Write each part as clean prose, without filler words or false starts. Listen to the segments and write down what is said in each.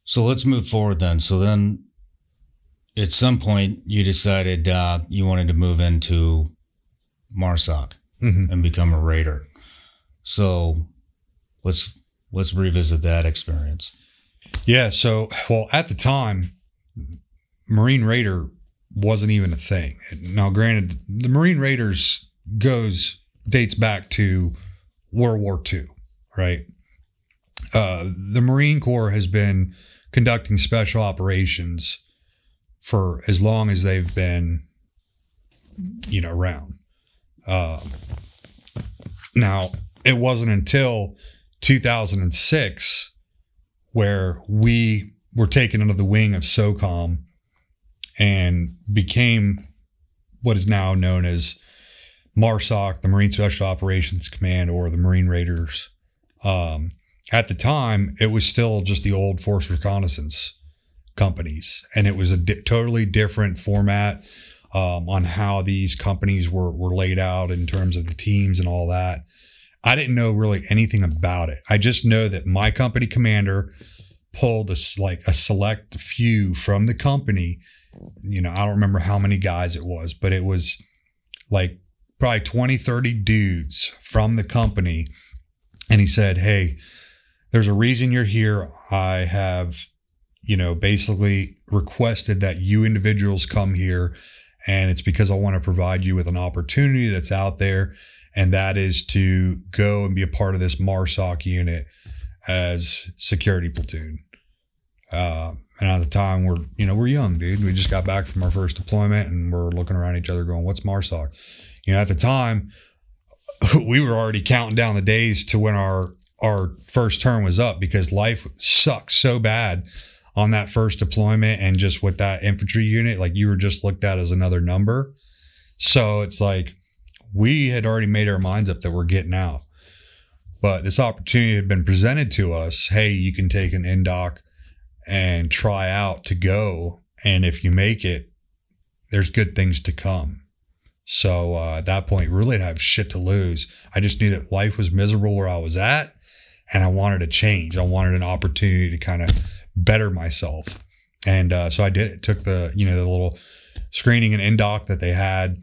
So let's move forward then. So then at some point you decided you wanted to move into MARSOC and become a raider. So let's revisit that experience. Yeah. So, well, at the time, Marine Raider wasn't even a thing. Now, granted, the Marine Raiders dates back to World War II, right? The Marine Corps has been conducting special operations for as long as they've been, around. Now, it wasn't until 2006 where we were taken under the wing of SOCOM and became what is now known as MARSOC, the Marine Special Operations Command, or the Marine Raiders. At the time, it was still just the old Force Reconnaissance companies, and it was a totally different format on how these companies were laid out in terms of the teams and all that. I didn't know really anything about it. I just know that my company commander pulled a select few from the company. I don't remember how many guys it was, but it was like probably 20, 30 dudes from the company. And he said, hey, there's a reason you're here. I have, basically requested that you individuals come here. And it's because I want to provide you with an opportunity that's out there. And that is to go and be a part of this MARSOC unit as security platoon. And at the time we're young, dude. We just got back from our first deployment and we're looking around each other going, what's MARSOC? At the time we were already counting down the days to when our first term was up, because life sucked so bad on that first deployment. And just with that infantry unit, like, you were just looked at as another number. So it's like, we had already made our minds up that we're getting out, but this opportunity had been presented to us. Hey, you can take an NDOC and try out to go. And if you make it, there's good things to come. So at that point, really didn't have shit to lose. I just knew that life was miserable where I was at, and I wanted a change. I wanted an opportunity to kind of better myself. And so I did it. Took the, the little screening and NDOC that they had,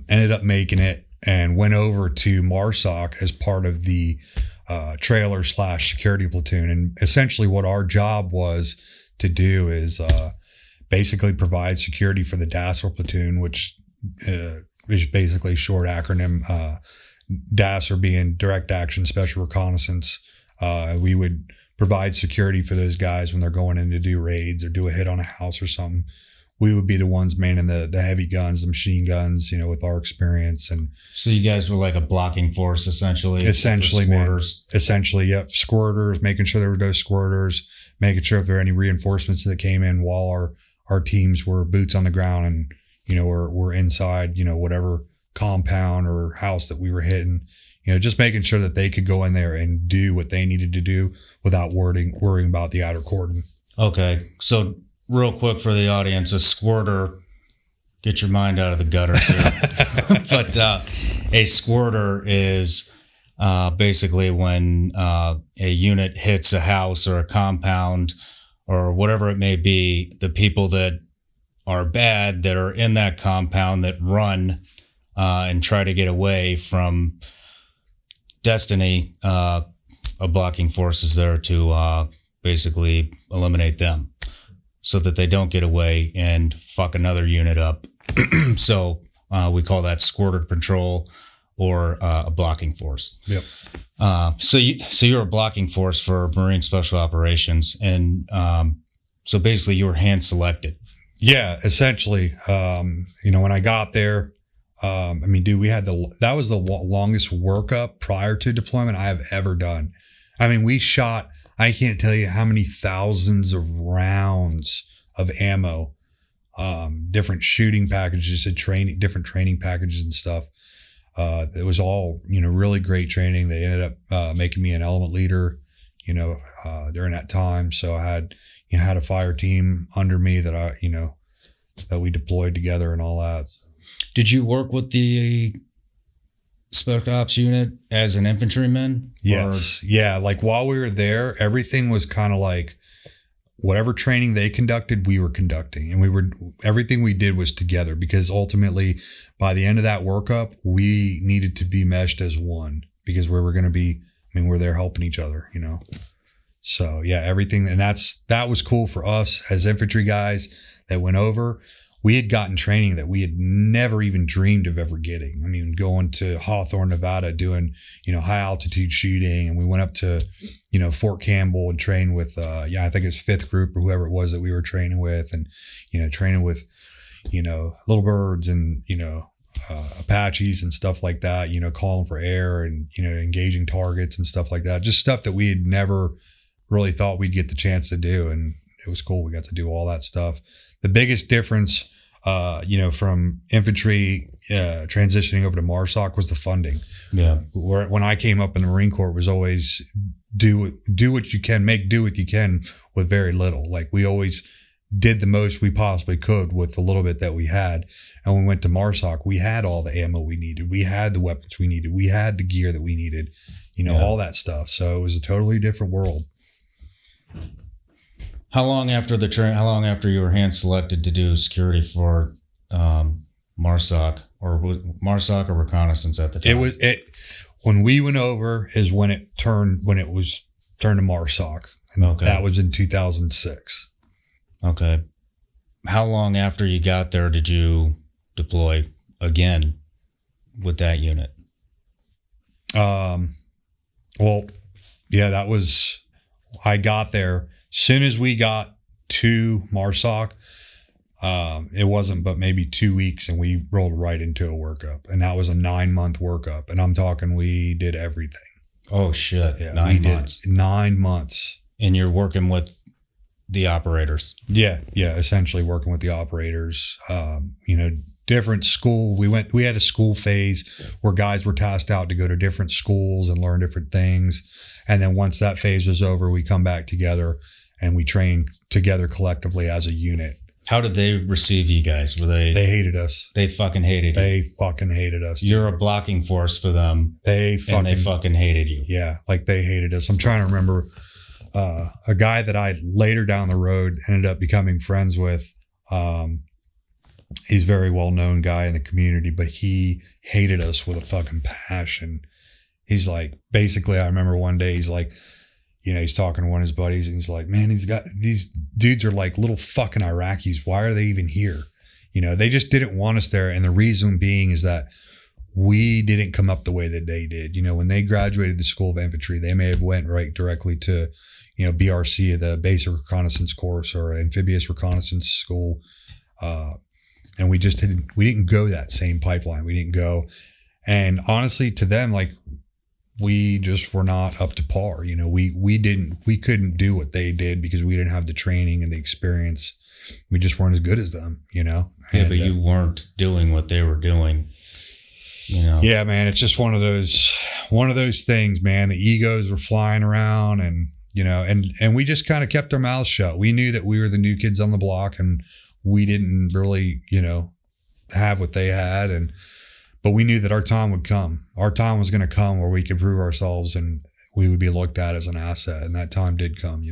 ended up making it, and went over to MARSOC as part of the trailer / security platoon. And essentially what our job was to do is basically provide security for the DASSER platoon, which is basically a short acronym. DASSER being Direct Action Special Reconnaissance. We would provide security for those guys when they're going in to do raids or do a hit on a house or something. We would be the ones manning the heavy guns, the machine guns, with our experience. And so you guys were like a blocking force, essentially. Essentially, man. Essentially, yep. Squirters, making sure there were no squirters, making sure if there were any reinforcements that came in while our teams were boots on the ground and, we're inside, whatever compound or house that we were hitting, just making sure that they could go in there and do what they needed to do without worrying about the outer cordon. Okay. So real quick for the audience, a squirter, get your mind out of the gutter here. But a squirter is basically when a unit hits a house or a compound or whatever it may be, the people that are bad that are in that compound that run and try to get away from destiny, a blocking force is there to basically eliminate them so that they don't get away and fuck another unit up. So we call that squirter patrol or a blocking force. Yep. So you're a blocking force for Marine Special Operations, and so basically you were hand selected. Yeah, essentially. When I got there, dude, that was the longest workup prior to deployment I have ever done. We shot, I can't tell you how many thousands of rounds of ammo, different shooting packages and different training packages and stuff. It was all, really great training. They ended up making me an element leader, during that time. So I had a fire team under me that that we deployed together and all that. Did you work with the Spec Ops unit as an infantryman? Yes. Yeah. Like while we were there, everything was kind of like, whatever training they conducted, we were conducting, and everything we did was together, because ultimately by the end of that workup, we needed to be meshed as one, because we were going to be, we're there helping each other, you know? So yeah, everything. And that was cool for us as infantry guys that went over. We had gotten training that we had never even dreamed of ever getting. I mean, going to Hawthorne, Nevada, doing, high altitude shooting. And we went up to, Fort Campbell and trained with, I think it was 5th Group or whoever it was that we were training with, and, training with, little birds and, Apaches and stuff like that, calling for air and, engaging targets and stuff like that. Just stuff that we had never really thought we'd get the chance to do. And it was cool. We got to do all that stuff. The biggest difference, from infantry transitioning over to MARSOC was the funding. Yeah. When I came up in the Marine Corps, it was always do what you can, make do what you can with very little. Like, we always did the most we possibly could with the little bit that we had. And when we went to MARSOC, we had all the ammo we needed. We had the weapons we needed. We had the gear that we needed, all that stuff. So it was a totally different world. How long after you were hand selected to do security for MARSOC, or was MARSOC or reconnaissance at the time? When we went over is when it was turned to MARSOC. And okay. That was in 2006. Okay. How long after you got there did you deploy again with that unit? Well, yeah, I got there. Soon as we got to MARSOC, it wasn't but maybe 2 weeks, and we rolled right into a workup, and that was a 9-month workup. And I'm talking, we did everything. Oh shit! Yeah, 9 months. 9 months. And you're working with the operators. Yeah, essentially working with the operators. Different school. We had a school phase where guys were tasked out to go to different schools and learn different things. And then once that phase was over, we come back together and we train together collectively as a unit. How did they receive you guys? Were they hated us. They fucking hated you. They fucking hated us. You're a blocking force for them. They fucking hated you. Yeah, like they hated us. I'm trying to remember a guy that I later down the road ended up becoming friends with. He's a very well-known guy in the community, but he hated us with a fucking passion. He's like, basically, I remember one day he's like, he's talking to one of his buddies, and he's like, man, these dudes are like little fucking Iraqis. Why are they even here? They just didn't want us there. And the reason being is that we didn't come up the way that they did. When they graduated the School of Infantry, they may have went right directly to, BRC, the Basic Reconnaissance Course, or Amphibious Reconnaissance School. And we didn't go that same pipeline. We didn't go. And honestly, to them, like, we just were not up to par. We couldn't do what they did because we didn't have the training and the experience. We just weren't as good as them, Yeah, but you weren't doing what they were doing, Yeah, man, it's just one of those things, man. The egos were flying around, and, and we just kind of kept our mouths shut. We knew that we were the new kids on the block, and we didn't really, have what they had. But we knew that our time would come. Our time was going to come where we could prove ourselves and we would be looked at as an asset. And that time did come,